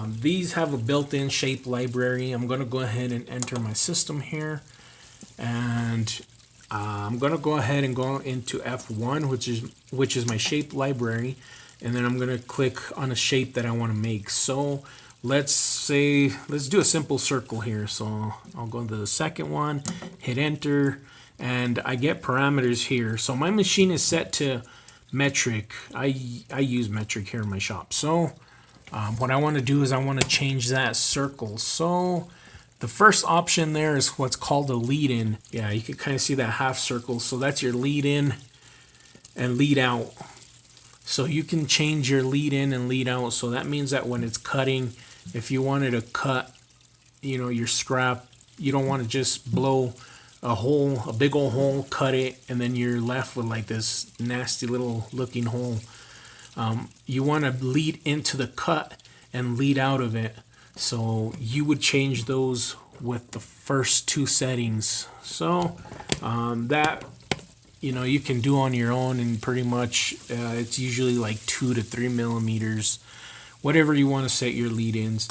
These have a built-in shape library. I'm going to go ahead and enter my system here, and I'm going to go ahead and go into F1, which is my shape library, and then I'm going to click on a shape that I want to make. So let's do a simple circle here. So I'll go to the second one, hit enter, and I get parameters here. So my machine is set to metric. I use metric here in my shop. So what I want to do is I want to change that circle. So the first option there is what's called a lead in. Yeah, you can kind of see that half circle. So that's your lead in and lead out. So you can change your lead in and lead out. So that means that when it's cutting, if you wanted to cut, your scrap, you don't want to just blow a big old hole, cut it, and then you're left with like this nasty little looking hole. You want to lead into the cut and lead out of it. So you would change those with the first two settings. So that you can do on your own, and pretty much it's usually like 2 to 3 millimeters, whatever you want to set your lead ins.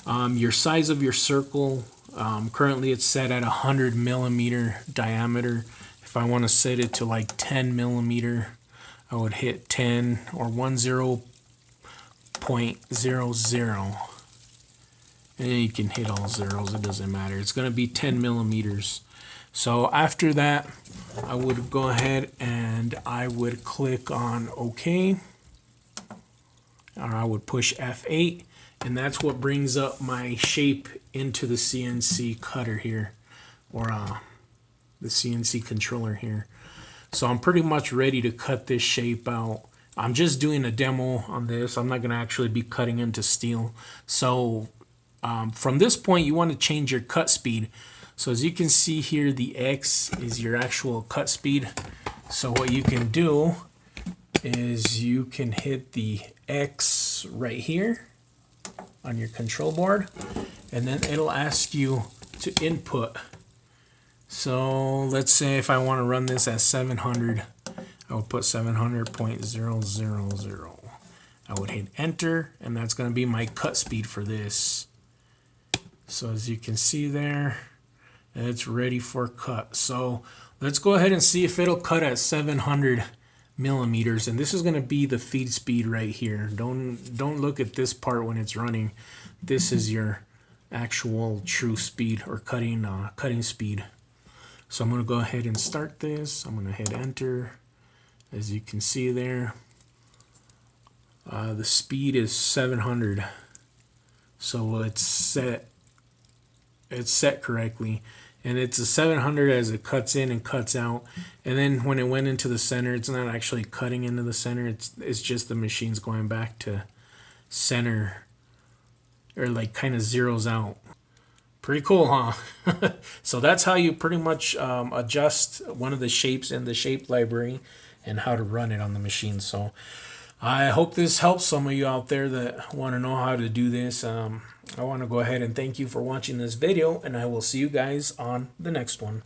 Your size of your circle, currently it's set at 100 millimeter diameter. If I want to set it to like 10 millimeter, I would hit 10 or 10.00, and you can hit all zeros, it doesn't matter. It's going to be 10 millimeters. So after that, I would go ahead and I would click on OK, or I would push F8, and that's what brings up my shape into the CNC cutter here, or the CNC controller here. So I'm pretty much ready to cut this shape out. I'm just doing a demo on this. I'm not going to actually be cutting into steel. So from this point, you want to change your cut speed. So as you can see here, the X is your actual cut speed. So what you can do is you can hit the X right here on your control board, and then it'll ask you to input. So let's say if I want to run this at 700, I would put 700.000. I would hit enter, and that's going to be my cut speed for this. So as you can see there, it's ready for cut. So let's go ahead and see if it'll cut at 700 millimeters, and this is going to be the feed speed right here. Don't look at this part when it's running. This is your actual true speed, or cutting speed. So I'm going to go ahead and start this. I'm going to hit enter. As you can see there, the speed is 700. So it's set correctly, and it's a 700 as it cuts in and cuts out. And then when it went into the center, it's not actually cutting into the center. It's just the machine's going back to center, or like kind of zeroes out. Pretty cool, huh? So that's how you pretty much adjust one of the shapes in the shape library and how to run it on the machine. So I hope this helps some of you out there that want to know how to do this. I want to go ahead and thank you for watching this video, and I will see you guys on the next one.